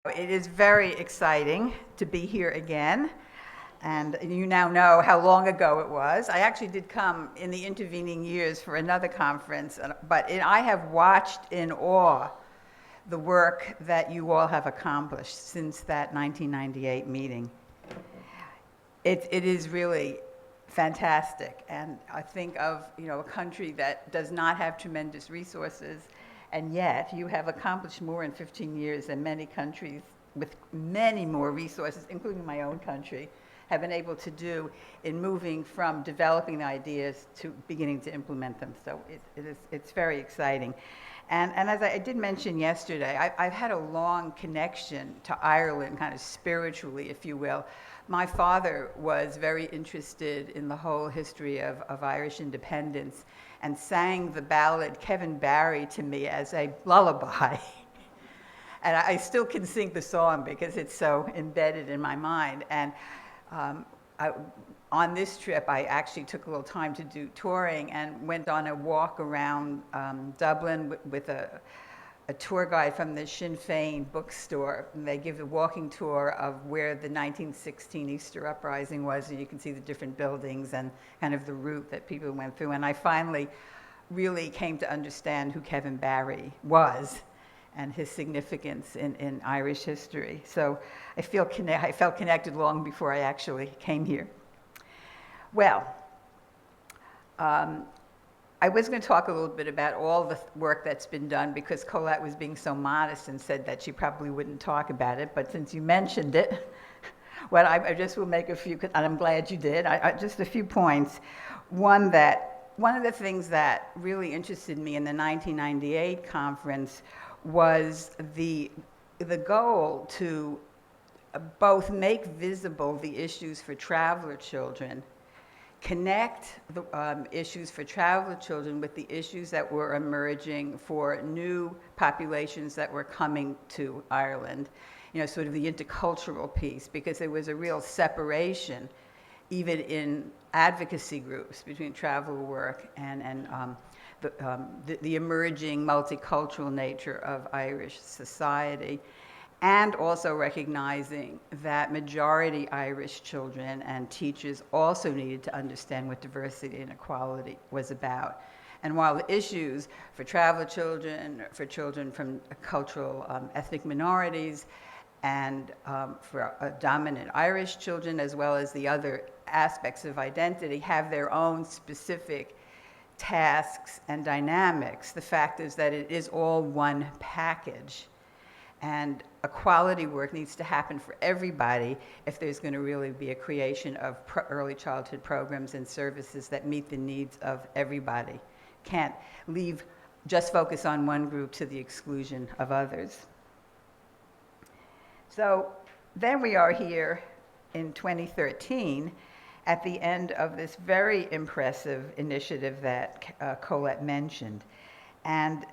It is very exciting to be here again, and you now know how long ago it was. I actually did come in the intervening years for another conference, but I have watched in awe the work that you all have accomplished since that 1998 meeting. It is really fantastic, and I think of a country that does not have tremendous resources, and yet you have accomplished more in 15 years than many countries with many more resources, including my own country, have been able to do in moving from developing the ideas to beginning to implement them. So it's very exciting. And as I did mention yesterday, I've had a long connection to Ireland, kind of spiritually, if you will. My father was very interested in the whole history of Irish independence and sang the ballad Kevin Barry to me as a lullaby. And I still can sing the song because it's so embedded in my mind. And on this trip, I actually took a little time to do touring and went on a walk around Dublin with a tour guide from the Sinn Féin bookstore. And they give a walking tour of where the 1916 Easter Uprising was, and you can see the different buildings and kind of the route that people went through. And I finally really came to understand who Kevin Barry was and his significance in Irish history. So I felt connected long before I actually came here. Well, I was going to talk a little bit about all the work that's been done because Colette was being so modest and said that she probably wouldn't talk about it, but since you mentioned it, well, I just will make a few, and I'm glad you did, just a few points. One of the things that really interested me in the 1998 conference was the goal to both make visible the issues for traveler children, connect the issues for traveler children with the issues that were emerging for new populations that were coming to Ireland, sort of the intercultural piece, because there was a real separation, even in advocacy groups, between traveler work and the emerging multicultural nature of Irish society, and also recognizing that majority Irish children and teachers also needed to understand what diversity and equality was about. And while the issues for traveler children, for children from cultural ethnic minorities, and for dominant Irish children, as well as the other aspects of identity, have their own specific tasks and dynamics, the fact is that it is all one package. And equality work needs to happen for everybody if there's going to really be a creation of early childhood programs and services that meet the needs of everybody. Can't just focus on one group to the exclusion of others. So then we are here in 2013 at the end of this very impressive initiative that Colette mentioned. And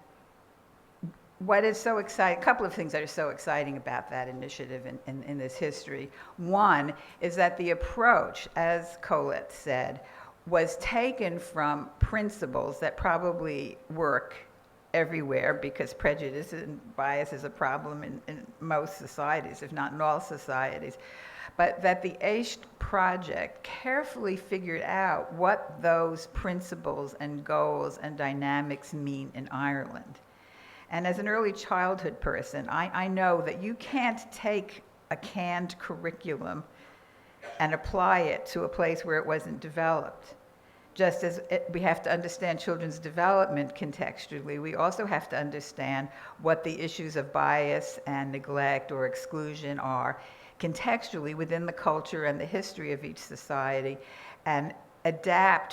what is so exciting, a couple of things that are so exciting about that initiative in this history. One is that the approach, as Colette said, was taken from principles that probably work everywhere because prejudice and bias is a problem in most societies, if not in all societies. But that the AISH project carefully figured out what those principles and goals and dynamics mean in Ireland. And as an early childhood person, I know that you can't take a canned curriculum and apply it to a place where it wasn't developed. Just as we have to understand children's development contextually, we also have to understand what the issues of bias and neglect or exclusion are contextually within the culture and the history of each society, and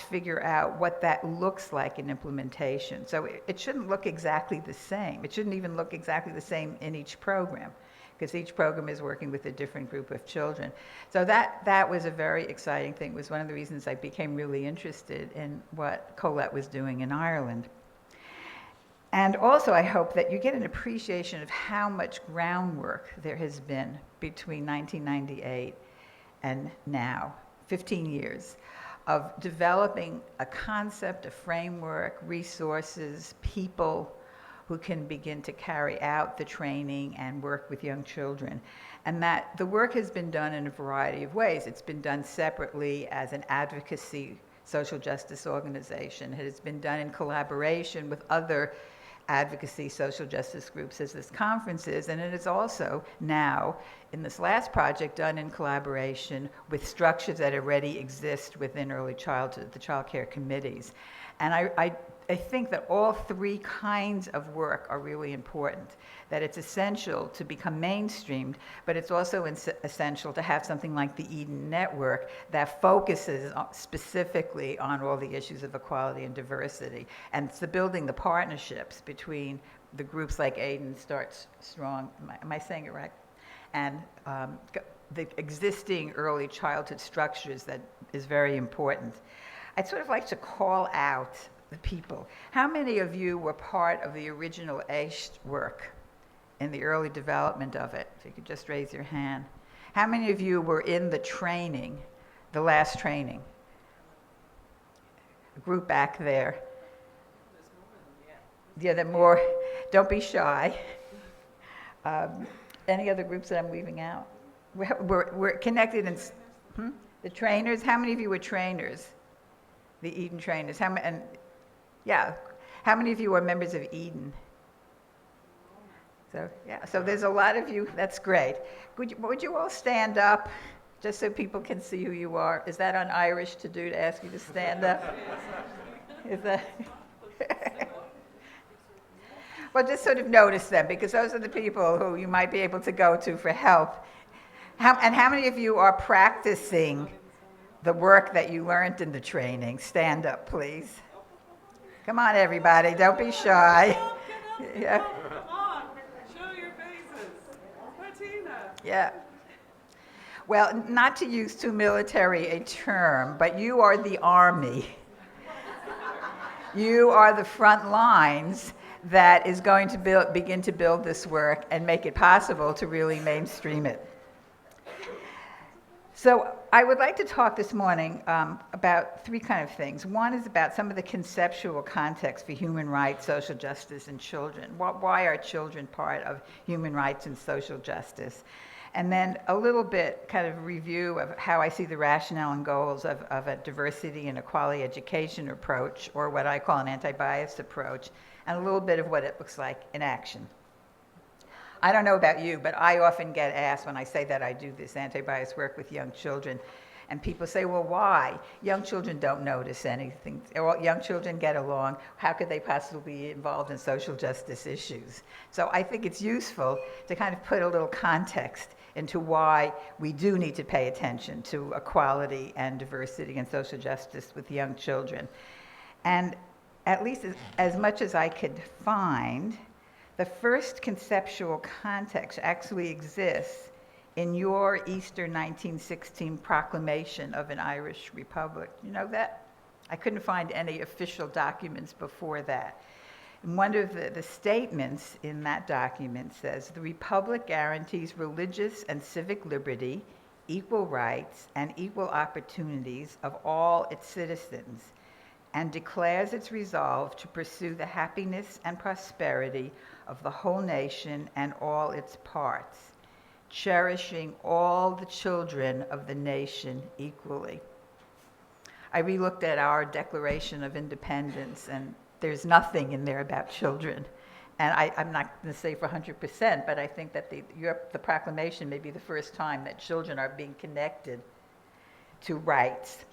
figure out what that looks like in implementation. So it shouldn't look exactly the same. It shouldn't even look exactly the same in each program, because each program is working with a different group of children. So that was a very exciting thing. It was one of the reasons I became really interested in what Colette was doing in Ireland. And also I hope that you get an appreciation of how much groundwork there has been between 1998 and now, 15 years, of developing a concept, a framework, resources, people who can begin to carry out the training and work with young children. And that the work has been done in a variety of ways. It's been done separately as an advocacy social justice organization. It has been done in collaboration with other advocacy social justice groups as this conference is, and it is also now, in this last project, done in collaboration with structures that already exist within early childhood, the child care committees. And I think that all three kinds of work are really important, that it's essential to become mainstreamed, but it's also essential to have something like the EDeNn network that focuses specifically on all the issues of equality and diversity. And it's building the partnerships between the groups like EDeNn, Start Strong, am I saying it right? And the existing early childhood structures that is very important. I'd sort of like to call out the people. How many of you were part of the original AISH work in the early development of it? If you could just raise your hand. How many of you were in the training, the last training? A group back there. Yeah, there are more. Don't be shy. Any other groups that I'm leaving out? We're connected in the trainers. How many of you were trainers? The EDeNn trainers. How many of you are members of EDeNn? So yeah, so there's a lot of you. That's great. Would you all stand up, just so people can see who you are? Is that un-Irish to do, to ask you to stand up? Is that? Well, just sort of notice them, because those are the people who you might be able to go to for help. And how many of you are practicing the work that you learned in the training? Stand up, please. Come on, everybody. Don't be shy. Yeah. Come on. Show your faces. Martina. Yeah. Well, not to use too military a term, but you are the army. You are the front lines that is going to begin to build this work and make it possible to really mainstream it. So I would like to talk this morning about three kind of things. One is about some of the conceptual context for human rights, social justice, and children. Why are children part of human rights and social justice? And then a little bit kind of review of how I see the rationale and goals of a diversity and equality education approach, or what I call an anti-bias approach, and a little bit of what it looks like in action. I don't know about you, but I often get asked when I say that I do this anti-bias work with young children, and people say, well, why? Young children don't notice anything. Young children get along. How could they possibly be involved in social justice issues? So I think it's useful to kind of put a little context into why we do need to pay attention to equality and diversity and social justice with young children. And at least as much as I could find, the first conceptual context actually exists in your Easter 1916 proclamation of an Irish Republic. You know that? I couldn't find any official documents before that. And one of the statements in that document says, "The Republic guarantees religious and civic liberty, equal rights, and equal opportunities of all its citizens, and declares its resolve to pursue the happiness and prosperity of the whole nation and all its parts, cherishing all the children of the nation equally." I re-looked at our Declaration of Independence, and there's nothing in there about children. And I'm not going to say for 100%, but I think that the proclamation may be the first time that children are being connected to rights.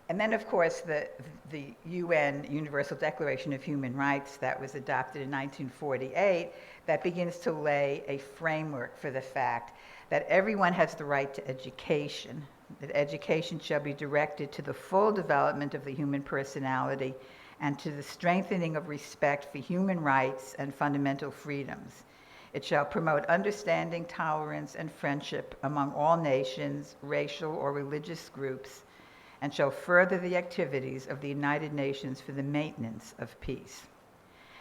And then, of course, the UN Universal Declaration of Human Rights that was adopted in 1948 that begins to lay a framework for the fact that everyone has the right to education, that education shall be directed to the full development of the human personality and to the strengthening of respect for human rights and fundamental freedoms. It shall promote understanding, tolerance, and friendship among all nations, racial or religious groups, and shall further the activities of the United Nations for the maintenance of peace.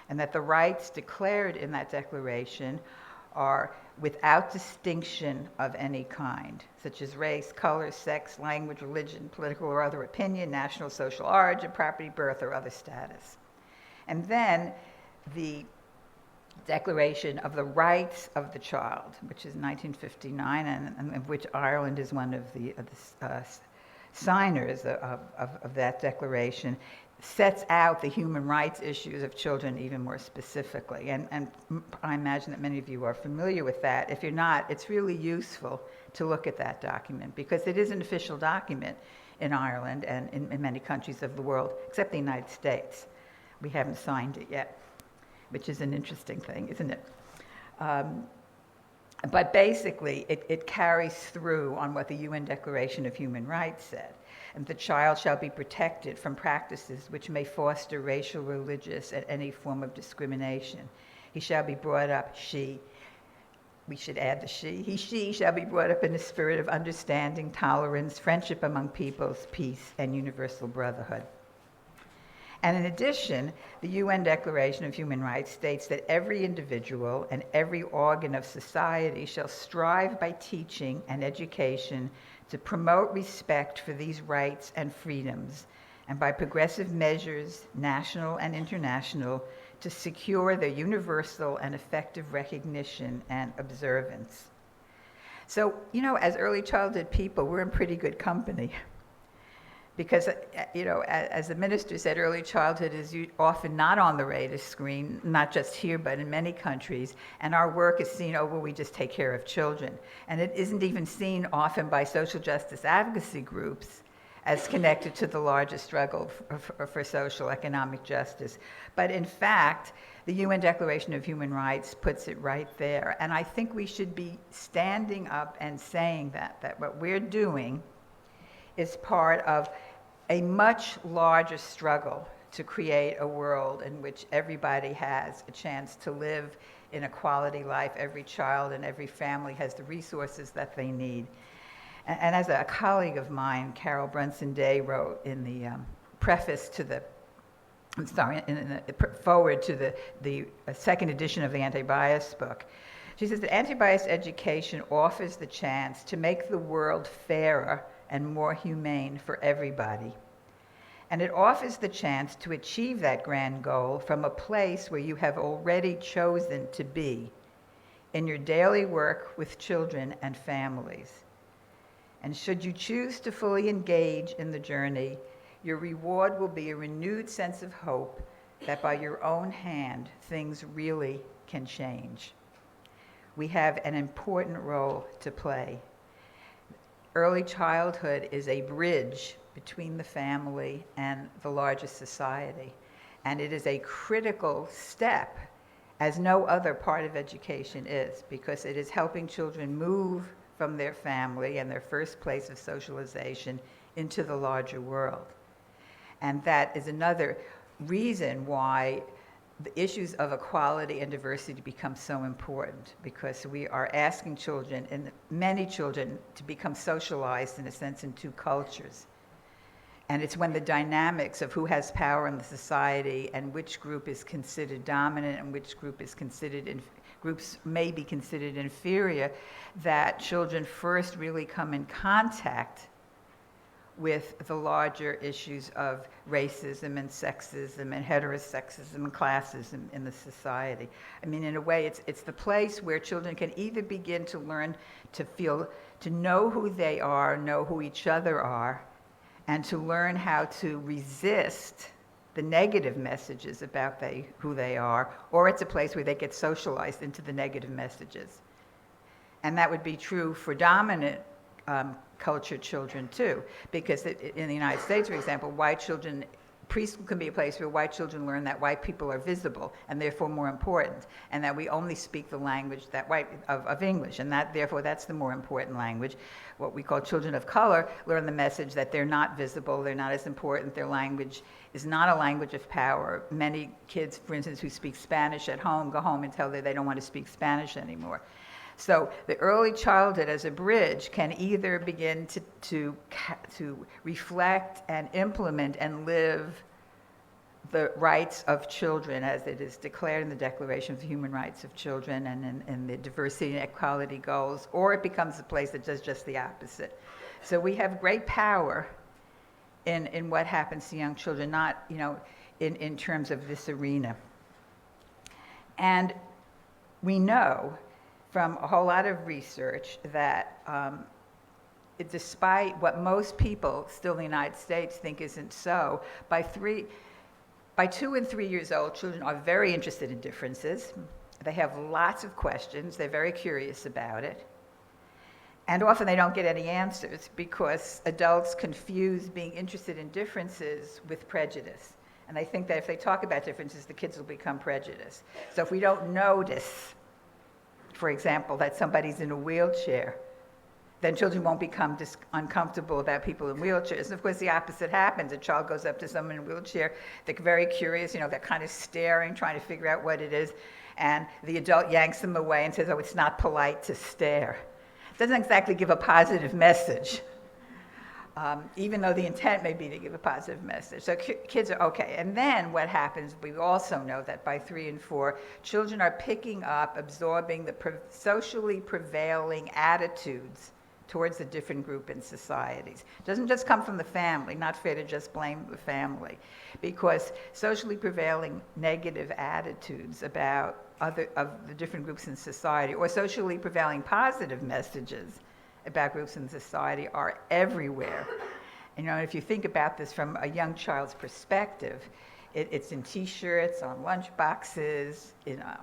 And that the rights declared in that declaration are without distinction of any kind, such as race, color, sex, language, religion, political or other opinion, national, social origin, property, birth, or other status. And then the Declaration of the Rights of the Child, which is 1959, and of which Ireland is one of the signers of that declaration, sets out the human rights issues of children even more specifically. And I imagine that many of you are familiar with that. If you're not, it's really useful to look at that document, because it is an official document in Ireland and in many countries of the world, except the United States. We haven't signed it yet, which is an interesting thing, isn't it? But basically, it carries through on what the UN Declaration of Human Rights said. And the child shall be protected from practices which may foster racial, religious, and any form of discrimination. He shall be brought up, we should add the she shall be brought up in a spirit of understanding, tolerance, friendship among peoples, peace, and universal brotherhood. And in addition, the UN Declaration of Human Rights states that every individual and every organ of society shall strive by teaching and education to promote respect for these rights and freedoms, and by progressive measures, national and international, to secure their universal and effective recognition and observance. So, as early childhood people, we're in pretty good company. Because, as the minister said, early childhood is often not on the radar screen, not just here, but in many countries. And our work is seen, we just take care of children. And it isn't even seen often by social justice advocacy groups as connected to the larger struggle for social economic justice. But in fact, the UN Declaration of Human Rights puts it right there. And I think we should be standing up and saying that what we're doing is part of a much larger struggle to create a world in which everybody has a chance to live in a quality life. Every child and every family has the resources that they need. And as a colleague of mine, Carol Brunson-Day, wrote in the preface to the in the forward to the second edition of the Anti-Bias book, she says that anti-bias education offers the chance to make the world fairer and more humane for everybody. And it offers the chance to achieve that grand goal from a place where you have already chosen to be, in your daily work with children and families. And should you choose to fully engage in the journey, your reward will be a renewed sense of hope that by your own hand, things really can change. We have an important role to play. Early childhood is a bridge between the family and the larger society. And it is a critical step, as no other part of education is, because it is helping children move from their family and their first place of socialization into the larger world. And that is another reason why the issues of equality and diversity become so important, because we are asking children, and many children, to become socialized, in a sense, in two cultures. And it's when the dynamics of who has power in the society and which group is considered dominant and which group is groups may be considered inferior, that children first really come in contact with the larger issues of racism and sexism and heterosexism and classism in the society. I mean, in a way, it's the place where children can either begin to learn to know who they are, know who each other are, and to learn how to resist the negative messages about who they are, or it's a place where they get socialized into the negative messages. And that would be true for dominant culture children too, because in the United States, for example, preschool can be a place where white children learn that white people are visible and therefore more important, and that we only speak the language of English, and therefore that's the more important language. What we call children of color learn the message that they're not visible, they're not as important, their language is not a language of power. Many kids, for instance, who speak Spanish at home, go home and tell them they don't want to speak Spanish anymore. So the early childhood as a bridge can either begin to reflect and implement and live the rights of children as it is declared in the Declaration of the Human Rights of Children and in the diversity and equality goals, or it becomes a place that does just the opposite. So we have great power in what happens to young children, not in terms of this arena. And we know from a whole lot of research that despite what most people still in the United States think isn't so, by 2 and 3 years old, children are very interested in differences. They have lots of questions. They're very curious about it. And often they don't get any answers because adults confuse being interested in differences with prejudice. And they think that if they talk about differences, the kids will become prejudiced. So if we don't notice, for example, that somebody's in a wheelchair, then children won't become uncomfortable about people in wheelchairs. And of course, the opposite happens. A child goes up to someone in a wheelchair, they're very curious, they're kind of staring, trying to figure out what it is, and the adult yanks them away and says, oh, it's not polite to stare. It doesn't exactly give a positive message, even though the intent may be to give a positive message. So kids are okay. And then what happens, we also know that by 3 and 4, children are picking up, absorbing the socially prevailing attitudes towards a different group in societies. It doesn't just come from the family, not fair to just blame the family, because socially prevailing negative attitudes about of the different groups in society, or socially prevailing positive messages about groups in society are everywhere. If you think about this from a young child's perspective, it's in T-shirts, on lunch boxes,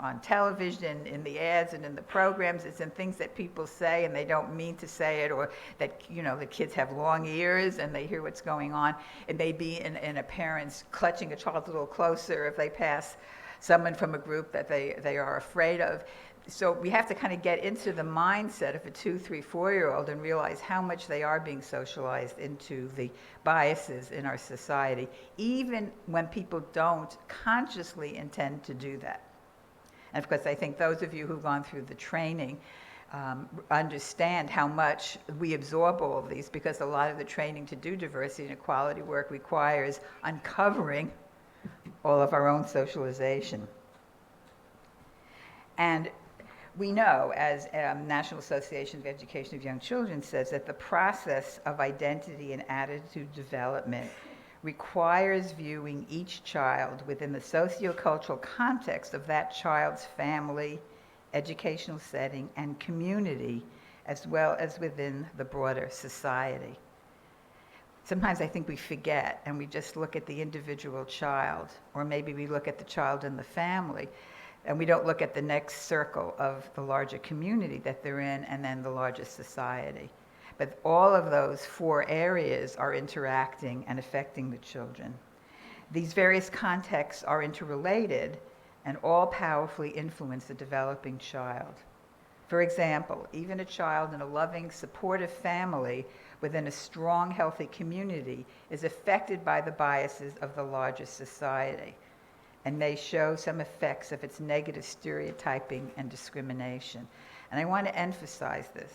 on television, in the ads and in the programs. It's in things that people say and they don't mean to say it, or that the kids have long ears and they hear what's going on. It may be in a parent's clutching a child a little closer if they pass someone from a group that they are afraid of. So we have to kind of get into the mindset of a 2, 3, 4-year-old and realize how much they are being socialized into the biases in our society, even when people don't consciously intend to do that. And of course, I think those of you who've gone through the training understand how much we absorb all of these, because a lot of the training to do diversity and equality work requires uncovering all of our own socialization. And we know, as National Association of Education of Young Children says, that the process of identity and attitude development requires viewing each child within the sociocultural context of that child's family, educational setting, and community, as well as within the broader society. Sometimes I think we forget and we just look at the individual child, or maybe we look at the child in the family, and we don't look at the next circle of the larger community that they're in, and then the larger society. But all of those 4 areas are interacting and affecting the children. These various contexts are interrelated and all powerfully influence the developing child. For example, even a child in a loving, supportive family within a strong, healthy community is affected by the biases of the larger society, and may show some effects of its negative stereotyping and discrimination. And I want to emphasize this.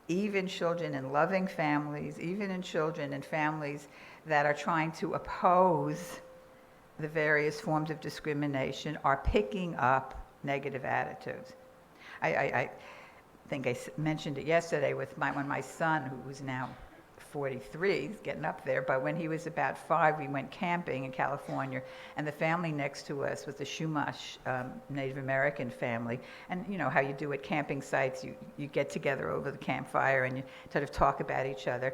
Even children in loving families, even in children in families that are trying to oppose the various forms of discrimination, are picking up negative attitudes. I think I mentioned it yesterday with when my son, who's now 43, he's getting up there, but when he was about 5, we went camping in California, and the family next to us was the Chumash Native American family. And you know how you do at camping sites, you get together over the campfire and you sort of talk about each other.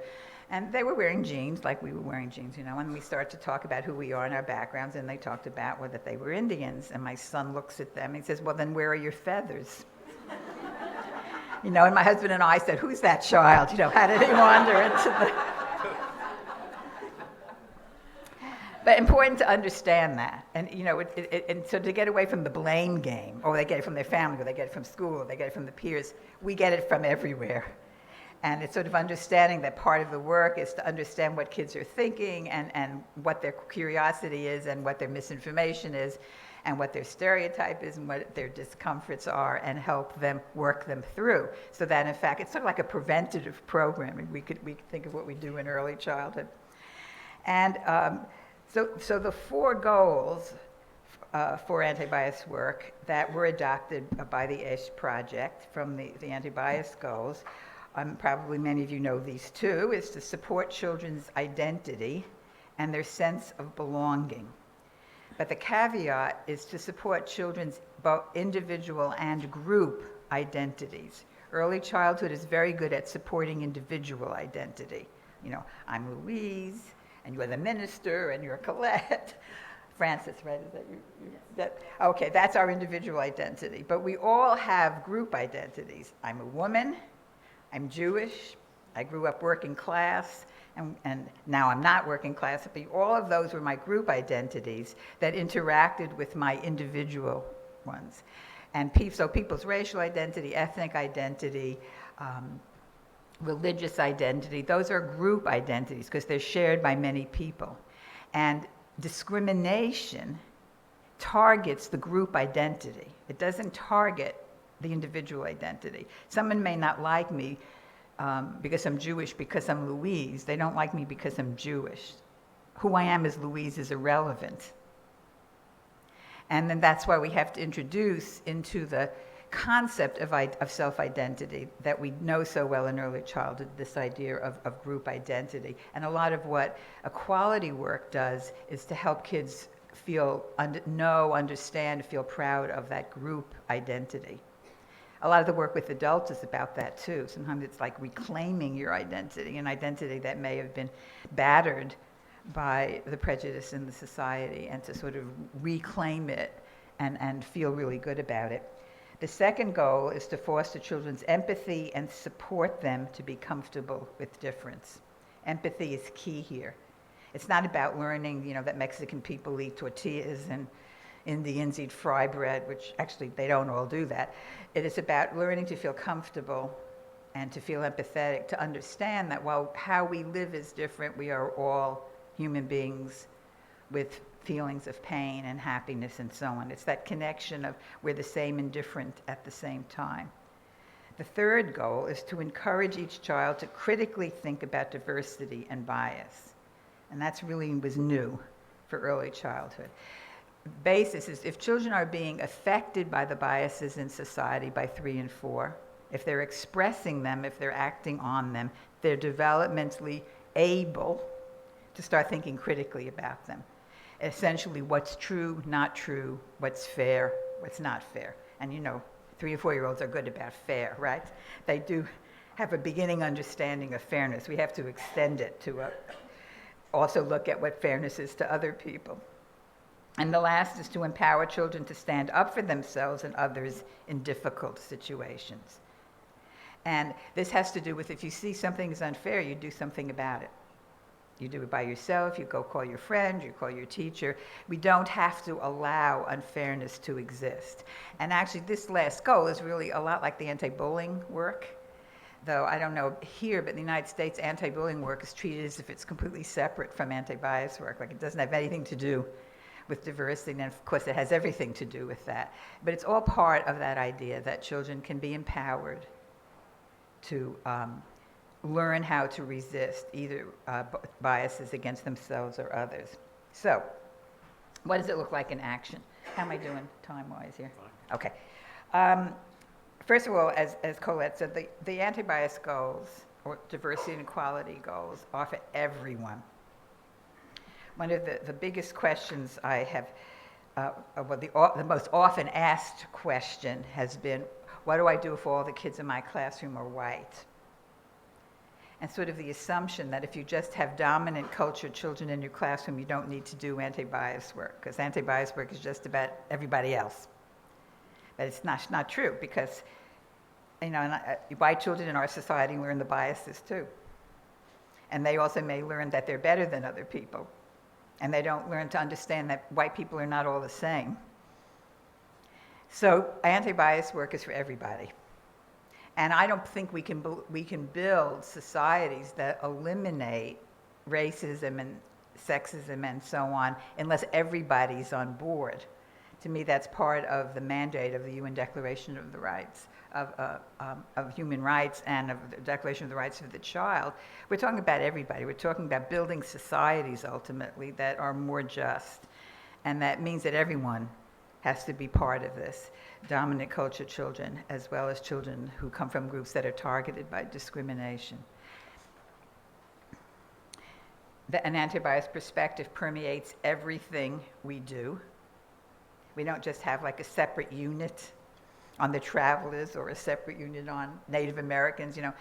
And they were wearing jeans like we were wearing jeans, and we started to talk about who we are and our backgrounds, and they talked about that they were Indians. And my son looks at them and he says, well, then where are your feathers? And my husband and I said, who's that child? How did he wander into the... But important to understand that. And, and so to get away from the blame game, or they get it from their family, or they get it from school, or they get it from the peers, we get it from everywhere. And it's sort of understanding that part of the work is to understand what kids are thinking and what their curiosity is and what their misinformation is and what their stereotype is and what their discomforts are, and help them work them through. So that, in fact, it's sort of like a preventative program. We could think of what we do in early childhood. And so the 4 goals for anti-bias work that were adopted by the EDeNn project from the anti-bias goals, probably many of you know these too, is to support children's identity and their sense of belonging. But the caveat is to support children's both individual and group identities. Early childhood is very good at supporting individual identity. You know, I'm Louise, and you're the minister, and you're Colette. Francis, right? Is that you? Okay, that's our individual identity. But we all have group identities. I'm a woman, I'm Jewish, I grew up working class, and now I'm not working class, but all of those were my group identities that interacted with my individual ones. And so people's racial identity, ethnic identity, religious identity, those are group identities because they're shared by many people. And discrimination targets the group identity. It doesn't target the individual identity. Someone may not like me because I'm Jewish, because I'm Louise. They don't like me because I'm Jewish. Who I am as Louise is irrelevant. And then that's why we have to introduce into the concept of self-identity that we know so well in early childhood, this idea of group identity. And a lot of what equality work does is to help kids feel, understand, feel proud of that group identity. A lot of the work with adults is about that too. Sometimes it's like reclaiming your identity, an identity that may have been battered by the prejudice in the society, and to sort of reclaim it and feel really good about it. The second goal is to foster children's empathy and support them to be comfortable with difference. Empathy is key here. It's not about learning, that Mexican people eat tortillas and Indians eat fry bread, which actually they don't all do that. It is about learning to feel comfortable and to feel empathetic, to understand that while how we live is different, we are all human beings with feelings of pain and happiness and so on. It's that connection of we're the same and different at the same time. The third goal is to encourage each child to critically think about diversity and bias. And that's really was new for early childhood. Basis is if children are being affected by the biases in society by 3 and 4, if they're expressing them, if they're acting on them, they're developmentally able to start thinking critically about them. Essentially, what's true, not true, what's fair, what's not fair. And 3 and 4-year-olds are good about fair, right? They do have a beginning understanding of fairness. We have to extend it to also look at what fairness is to other people. And the last is to empower children to stand up for themselves and others in difficult situations. And this has to do with if you see something is unfair, you do something about it. You do it by yourself, you go call your friend, you call your teacher. We don't have to allow unfairness to exist. And actually this last goal is really a lot like the anti-bullying work. Though I don't know here, but in the United States, anti-bullying work is treated as if it's completely separate from anti-bias work, like it doesn't have anything to do with diversity, and of course it has everything to do with that. But it's all part of that idea that children can be empowered to learn how to resist either biases against themselves or others. So, what does it look like in action? How am I doing time-wise here? Okay. First of all, as Colette said, the anti-bias goals, or diversity and equality goals, are for everyone. One of the biggest questions I have, the most often asked question has been, what do I do if all the kids in my classroom are white? And sort of the assumption that if you just have dominant cultured children in your classroom, you don't need to do anti-bias work, because anti-bias work is just about everybody else. But it's not true, because white children in our society learn the biases too. And they also may learn that they're better than other people. And they don't learn to understand that white people are not all the same. So anti-bias work is for everybody. And I don't think we can build societies that eliminate racism and sexism and so on unless everybody's on board. To me, that's part of the mandate of the UN Declaration of the Rights of Human Rights and of the Declaration of the Rights of the Child. We're talking about everybody. We're talking about building societies ultimately that are more just, and that means that everyone has to be part of this. Dominant culture children, as well as children who come from groups that are targeted by discrimination. An anti-bias perspective permeates everything we do. We don't just have like a separate unit on the travelers or a separate unit on Native Americans. You know,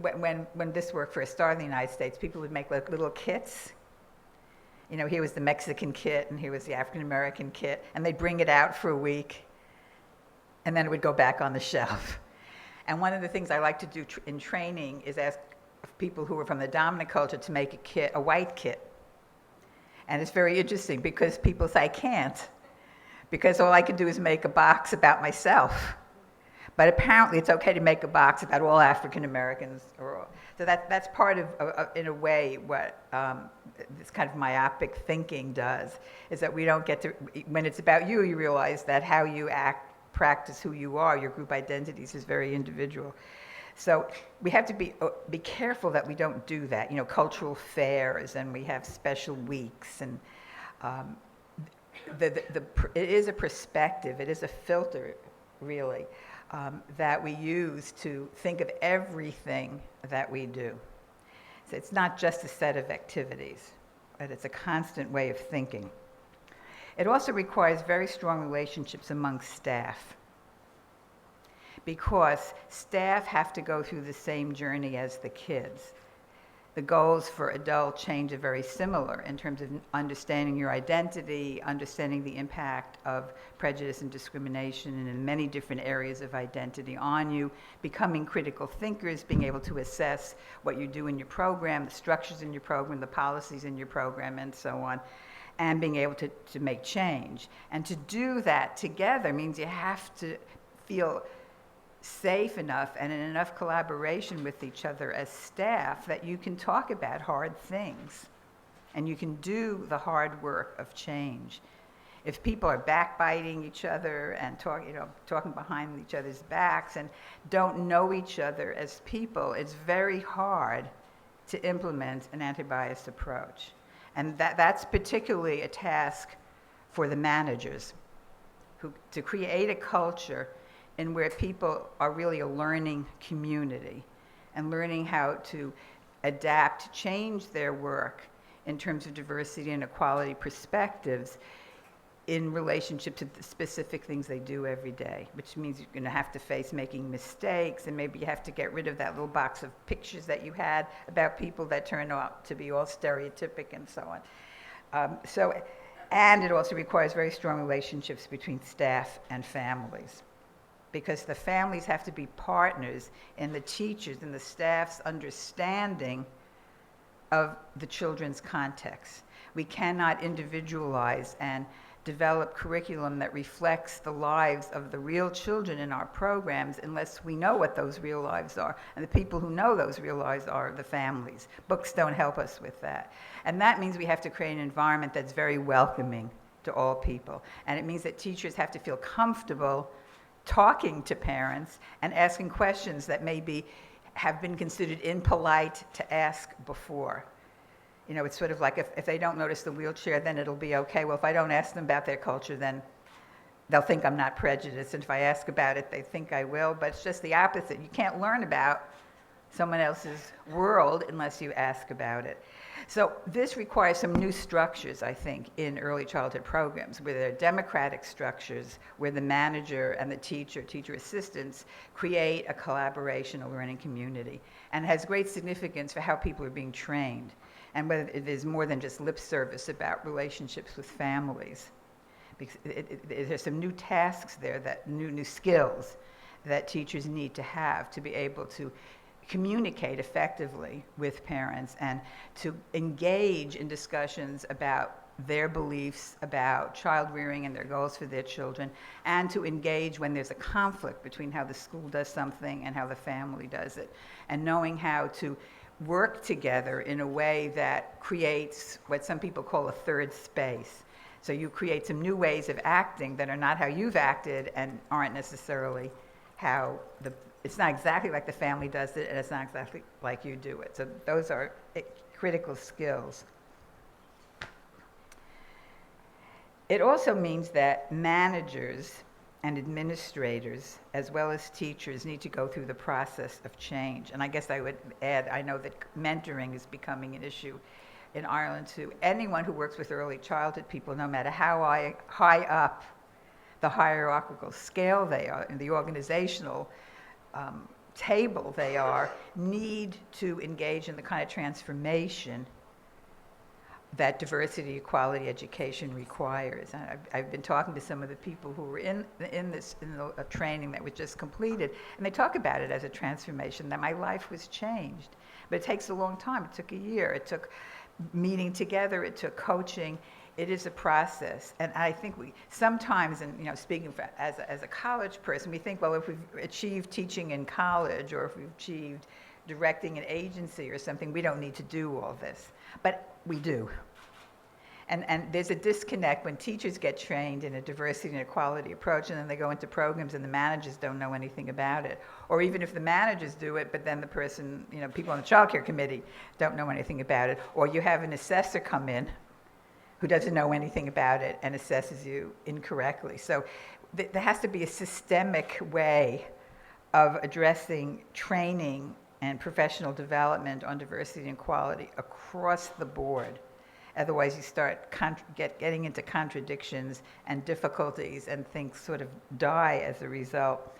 when this work first started in the United States, people would make like little kits. You know, here was the Mexican kit and here was the African American kit, and they'd bring it out for a week, and then it would go back on the shelf. And one of the things I like to do in training is ask people who are from the dominant culture to make a kit, a white kit. And it's very interesting because people say, I can't, because all I can do is make a box about myself. But apparently it's okay to make a box about all African Americans. So that's part of, in a way, what this kind of myopic thinking does, is that we don't get to, when it's about you, you realize that how you act, practice who you are, your group identities is very individual. So we have to be careful that we don't do that. You know, cultural fairs, and we have special weeks, and it is a perspective, it is a filter, really, that we use to think of everything that we do. So it's not just a set of activities, but it's a constant way of thinking. It also requires very strong relationships among staff, because staff have to go through the same journey as the kids. The goals for adult change are very similar in terms of understanding your identity, understanding the impact of prejudice and discrimination and in many different areas of identity on you, becoming critical thinkers, being able to assess what you do in your program, the structures in your program, the policies in your program, and so on, and being able to make change. And to do that together means you have to feel safe enough and in enough collaboration with each other as staff that you can talk about hard things and you can do the hard work of change. If people are backbiting each other and talking behind each other's backs and don't know each other as people, it's very hard to implement an anti-bias approach. And that's particularly a task for the managers, to create a culture in where people are really a learning community and learning how to adapt, change their work in terms of diversity and equality perspectives in relationship to the specific things they do every day, which means you're going to have to face making mistakes, and maybe you have to get rid of that little box of pictures that you had about people that turn out to be all stereotypic and so on. And it also requires very strong relationships between staff and families, because the families have to be partners in the teachers and the staff's understanding of the children's context. We cannot individualize and develop curriculum that reflects the lives of the real children in our programs unless we know what those real lives are. And the people who know those real lives are the families. Books don't help us with that. And that means we have to create an environment that's very welcoming to all people. And it means that teachers have to feel comfortable talking to parents and asking questions that maybe have been considered impolite to ask before. You know, it's sort of like if they don't notice the wheelchair, then it'll be okay. Well, if I don't ask them about their culture, then they'll think I'm not prejudiced. And if I ask about it, they think I will. But it's just the opposite. You can't learn about someone else's world unless you ask about it. So this requires some new structures, I think, in early childhood programs, where there are democratic structures, where the manager and the teacher assistants create a collaboration, a learning community, and has great significance for how people are being trained, and whether it is more than just lip service about relationships with families. Because there's some new tasks there, that new skills that teachers need to have to be able to communicate effectively with parents and to engage in discussions about their beliefs about child rearing and their goals for their children, and to engage when there's a conflict between how the school does something and how the family does it, and knowing how to work together in a way that creates what some people call a third space. So you create some new ways of acting that are not how you've acted and aren't necessarily how it's not exactly like the family does it, and it's not exactly like you do it. So those are critical skills. It also means that managers and administrators, as well as teachers, need to go through the process of change. And I guess I would add, I know that mentoring is becoming an issue in Ireland to anyone who works with early childhood people, no matter how high up the hierarchical scale they are, in the organizational table they are, need to engage in the kind of transformation that diversity, equality education requires. And I've been talking to some of the people who were in the training that was just completed, and they talk about it as a transformation, that my life was changed. But it takes a long time. It took a year. It took meeting together. It took coaching. It is a process. And I think we sometimes, and speaking as a college person, we think, well, if we've achieved teaching in college, or if we've achieved directing an agency or something, we don't need to do all this. But we do. And there's a disconnect when teachers get trained in a diversity and equality approach, and then they go into programs and the managers don't know anything about it. Or even if the managers do it, but then the person, people on the child care committee don't know anything about it. Or you have an assessor come in who doesn't know anything about it and assesses you incorrectly. So there has to be a systemic way of addressing training and professional development on diversity and equality across the board. Otherwise, you start getting into contradictions and difficulties, and things sort of die as a result.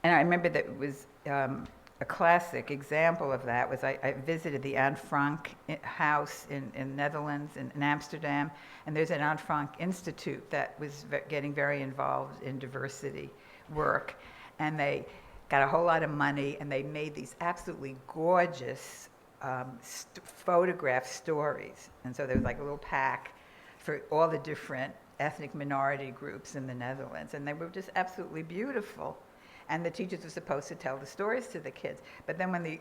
And I remember that it was a classic example of that was I visited the Anne Frank house in Netherlands, in Amsterdam, and there's an Anne Frank Institute that was getting very involved in diversity work. And they got a whole lot of money, and they made these absolutely gorgeous photograph stories. And so there was like a little pack for all the different ethnic minority groups in the Netherlands, and they were just absolutely beautiful. And the teachers were supposed to tell the stories to the kids. But then when the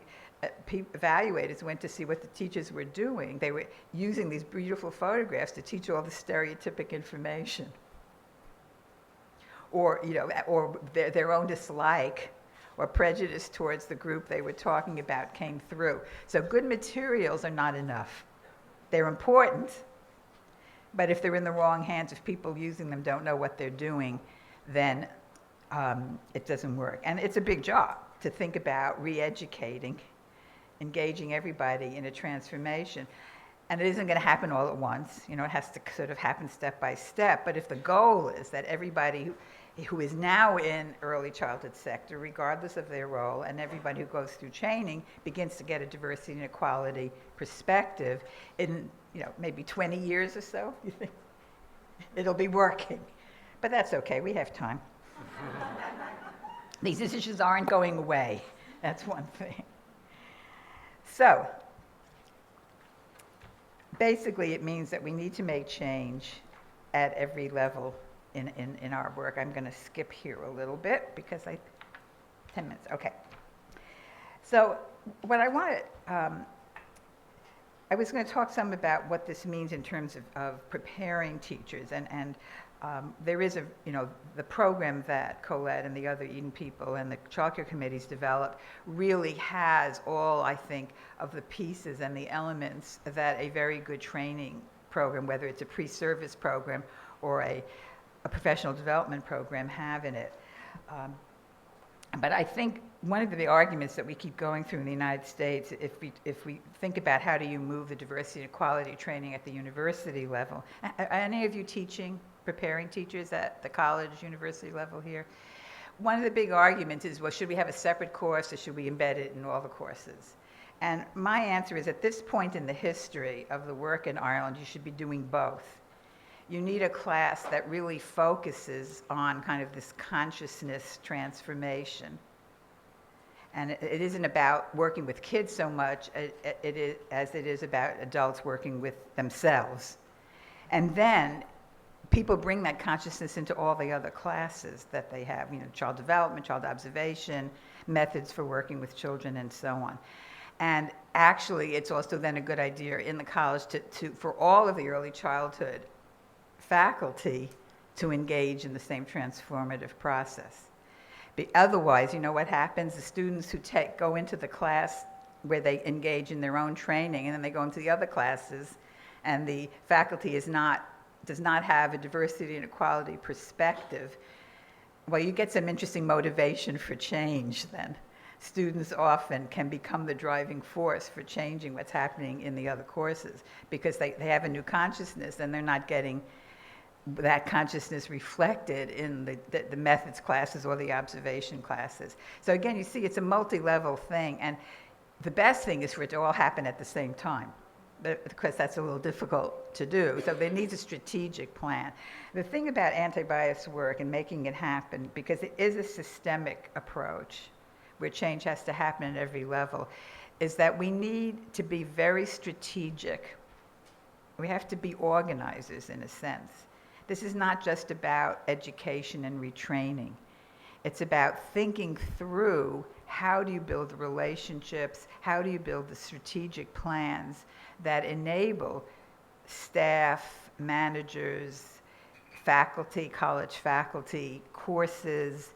evaluators went to see what the teachers were doing, they were using these beautiful photographs to teach all the stereotypic information. Or, or their own dislike or prejudice towards the group they were talking about came through. So good materials are not enough. They're important, but if they're in the wrong hands, if people using them don't know what they're doing, then it doesn't work. And it's a big job to think about re-educating, engaging everybody in a transformation. And it isn't going to happen all at once. It has to sort of happen step by step. But if the goal is that everybody who is now in early childhood sector, regardless of their role, and everybody who goes through training begins to get a diversity and equality perspective in maybe 20 years or so, you think it'll be working. But that's okay, we have time. These issues aren't going away. That's one thing. So basically it means that we need to make change at every level in our work. I'm going to skip here a little bit because 10 minutes, okay. So what I wanted, I was going to talk some about what this means in terms of preparing teachers, and there is the program that Colette and the other EDeNN people and the child care committees developed really has all, I think, of the pieces and the elements that a very good training program, whether it's a pre-service program or a professional development program, have in it. But I think one of the arguments that we keep going through in the United States, if we think about how do you move the diversity and equality training at the university level, are any of you preparing teachers at the college, university level here? One of the big arguments is, well, should we have a separate course or should we embed it in all the courses? And my answer is, at this point in the history of the work in Ireland, you should be doing both. You need a class that really focuses on kind of this consciousness transformation. And it isn't about working with kids so much as it is about adults working with themselves. And then people bring that consciousness into all the other classes that they have, child development, child observation, methods for working with children, and so on. And actually, it's also then a good idea in the college for all of the early childhood faculty to engage in the same transformative process. Otherwise, what happens? The students who go into the class where they engage in their own training, and then they go into the other classes, and the faculty does not have a diversity and equality perspective, well, you get some interesting motivation for change then. students often can become the driving force for changing what's happening in the other courses because they have a new consciousness and they're not getting that consciousness reflected in the methods classes or the observation classes. So again, you see it's a multi-level thing, and the best thing is for it to all happen at the same time, because that's a little difficult to do. So there needs a strategic plan. The thing about anti-bias work and making it happen, because it is a systemic approach where change has to happen at every level, is that we need to be very strategic. We have to be organizers in a sense. This is not just about education and retraining. It's about thinking through how do you build the relationships, how do you build the strategic plans that enable staff, managers, faculty, college faculty, courses,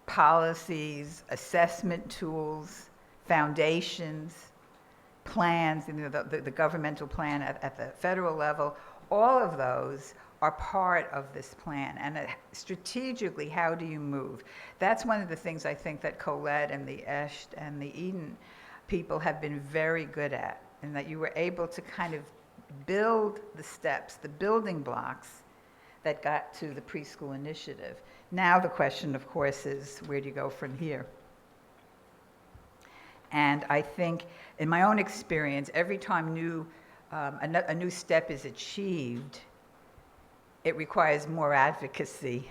policies, assessment tools, foundations, plans, the governmental plan at the federal level, all of those are part of this plan. And strategically, how do you move? That's one of the things I think that Colette and the ESH and the EDeNN people have been very good at, and that you were able to kind of build the steps, the building blocks that got to the preschool initiative. Now the question, of course, is where do you go from here? And I think, in my own experience, every time a new step is achieved, it requires more advocacy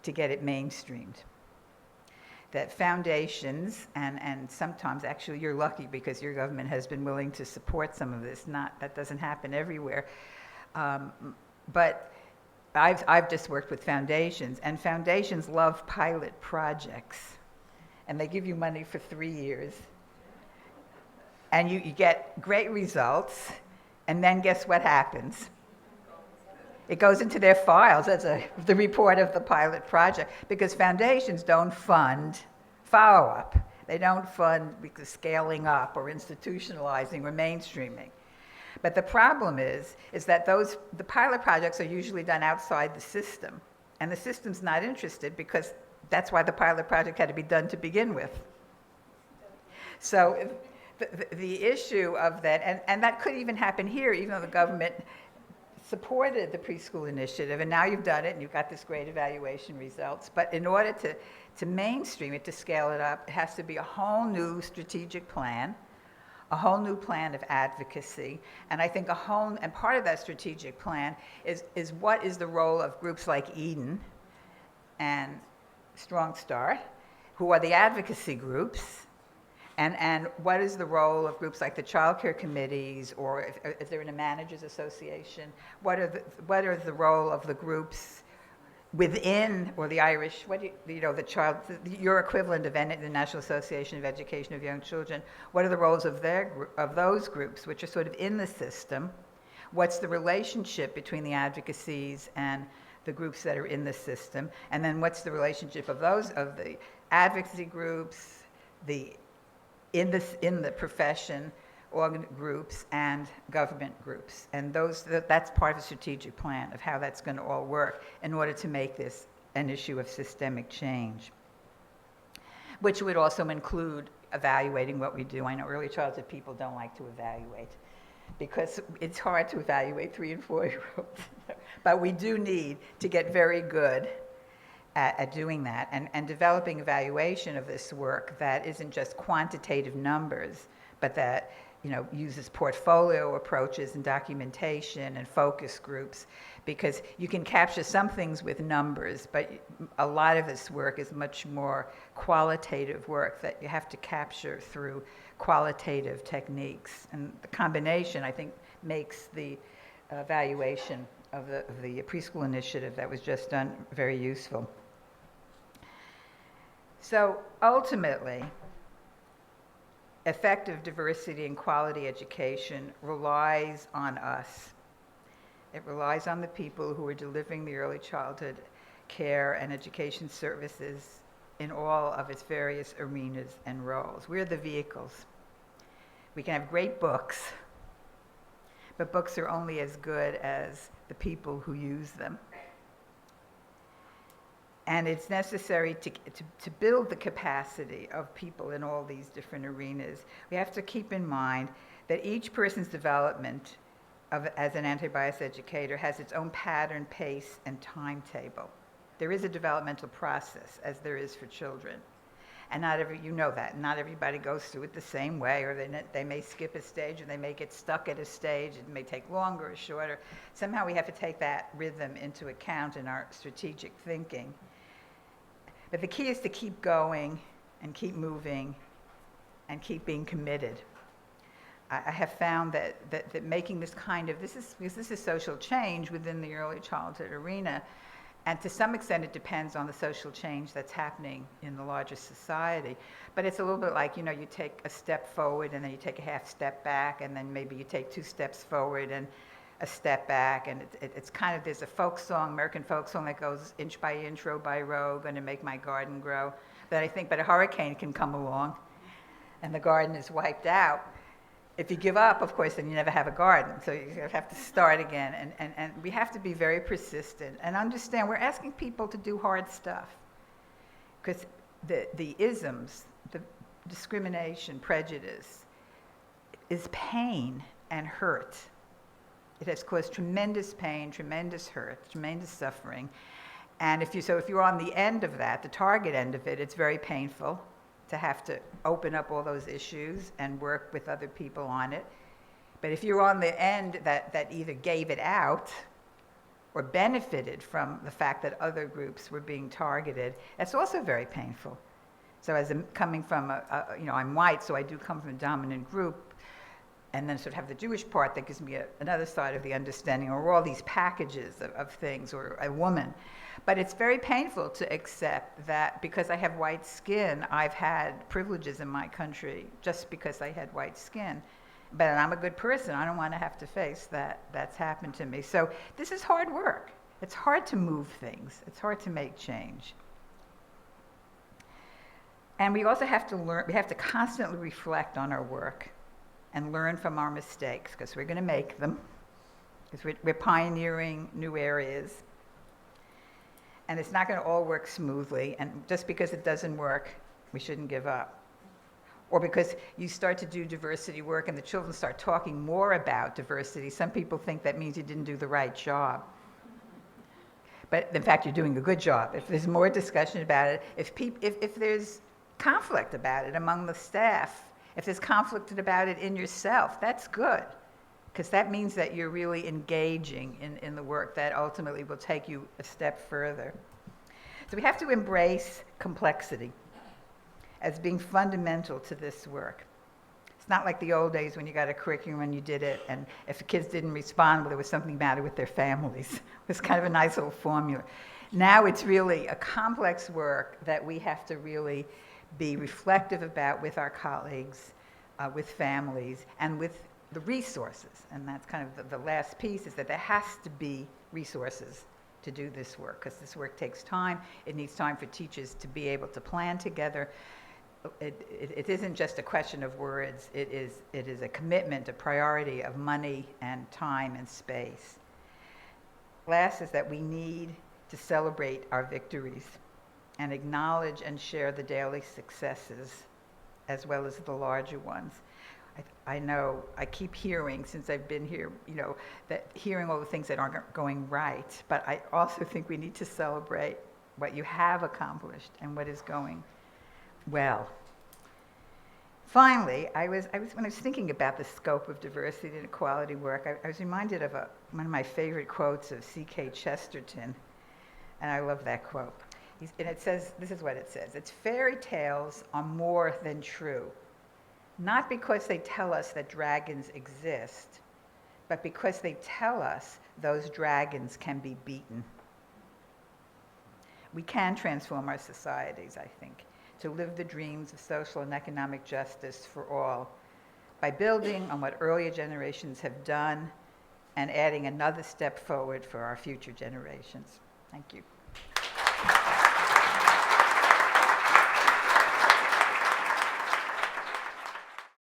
to get it mainstreamed. That foundations, and sometimes actually you're lucky because your government has been willing to support some of this. That doesn't happen everywhere. But I've just worked with foundations, and foundations love pilot projects. And they give you money for 3 years. And you get great results, and then guess what happens? It goes into their files as the report of the pilot project, because foundations don't fund follow-up. They don't fund because scaling up or institutionalizing or mainstreaming. But the problem is that the pilot projects are usually done outside the system, and the system's not interested because that's why the pilot project had to be done to begin with. So the issue of that, and that could even happen here, even though the government supported the preschool initiative, and now you've done it and you've got this great evaluation results. But in order to mainstream it, to scale it up, it has to be a whole new strategic plan, a whole new plan of advocacy. And I think and part of that strategic plan is what is the role of groups like EDeNN and Strong Start, who are the advocacy groups, and what is the role of groups like the child care committees, or if they're in a managers association, what are the role of the groups within, or the Irish, your equivalent of the National Association of Education of Young Children, what are the roles of those groups, which are sort of in the system? What's the relationship between the advocacies and the groups that are in the system? And then what's the relationship of the advocacy groups, in the profession, organ groups, and government groups. And that's part of the strategic plan of how that's going to all work in order to make this an issue of systemic change, which would also include evaluating what we do. I know early childhood people don't like to evaluate because it's hard to evaluate 3- and 4-year-olds. But we do need to get very good at doing that, and developing evaluation of this work that isn't just quantitative numbers, but that uses portfolio approaches and documentation and focus groups, because you can capture some things with numbers, but a lot of this work is much more qualitative work that you have to capture through qualitative techniques. And the combination, I think, makes the evaluation of the preschool initiative that was just done very useful. So ultimately, effective diversity and quality education relies on us. It relies on the people who are delivering the early childhood care and education services in all of its various arenas and roles. We're the vehicles. We can have great books, but books are only as good as the people who use them. And it's necessary to build the capacity of people in all these different arenas. We have to keep in mind that each person's development as an anti-bias educator has its own pattern, pace, and timetable. There is a developmental process, as there is for children. And you know that, not everybody goes through it the same way, or they may skip a stage, or they may get stuck at a stage. It may take longer or shorter. Somehow we have to take that rhythm into account in our strategic thinking. But the key is to keep going and keep moving and keep being committed. I have found that making this because this is social change within the early childhood arena, and to some extent it depends on the social change that's happening in the larger society. But it's a little bit like, you take a step forward and then you take a half step back, and then maybe you take 2 steps forward and a step back, and it's kind of, there's a folk song, American folk song, that goes inch by inch, row by row, going to make my garden grow. But a hurricane can come along and the garden is wiped out. If you give up, of course, then you never have a garden. So you have to start again. And we have to be very persistent and understand we're asking people to do hard stuff. Because the isms, the discrimination, prejudice, is pain and hurt. It has caused tremendous pain, tremendous hurt, tremendous suffering. And if you're on the end of that, the target end of it, it's very painful to have to open up all those issues and work with other people on it. But if you're on the end that either gave it out or benefited from the fact that other groups were being targeted, that's also very painful. So coming from I'm white, so I do come from a dominant group, and then sort of have the Jewish part that gives me another side of the understanding, or all these packages of things, or a woman. But it's very painful to accept that because I have white skin, I've had privileges in my country just because I had white skin. But I'm a good person. I don't want to have to face that's happened to me. So this is hard work. It's hard to move things. It's hard to make change. And we also have to learn, we have to constantly reflect on our work and learn from our mistakes, because we're going to make them, because we're pioneering new areas. And it's not going to all work smoothly, and just because it doesn't work, we shouldn't give up. Or because you start to do diversity work and the children start talking more about diversity, some people think that means you didn't do the right job. But in fact, you're doing a good job. If there's more discussion about it, if there's conflict about it among the staff, if there's conflict about it in yourself, that's good, because that means that you're really engaging in the work that ultimately will take you a step further. So we have to embrace complexity as being fundamental to this work. It's not like the old days when you got a curriculum and you did it, and if the kids didn't respond, well, there was something matter with their families. It was kind of a nice little formula. Now it's really a complex work that we have to really be reflective about with our colleagues, with families, and with the resources. And that's kind of the last piece, is that there has to be resources to do this work, because this work takes time. It needs time for teachers to be able to plan together. It isn't just a question of words. It is a commitment, a priority of money and time and space. Last is that we need to celebrate our victories and acknowledge and share the daily successes as well as the larger ones. I know I keep hearing, since I've been here, that hearing all the things that aren't going right, but I also think we need to celebrate what you have accomplished and what is going well. Finally, when I was thinking about the scope of diversity and equality work, I was reminded of one of my favorite quotes of C.K. Chesterton, and I love that quote. And it says, this is what it says: "Its fairy tales are more than true, not because they tell us that dragons exist, but because they tell us those dragons can be beaten." We can transform our societies, I think, to live the dreams of social and economic justice for all by building on what earlier generations have done and adding another step forward for our future generations. Thank you.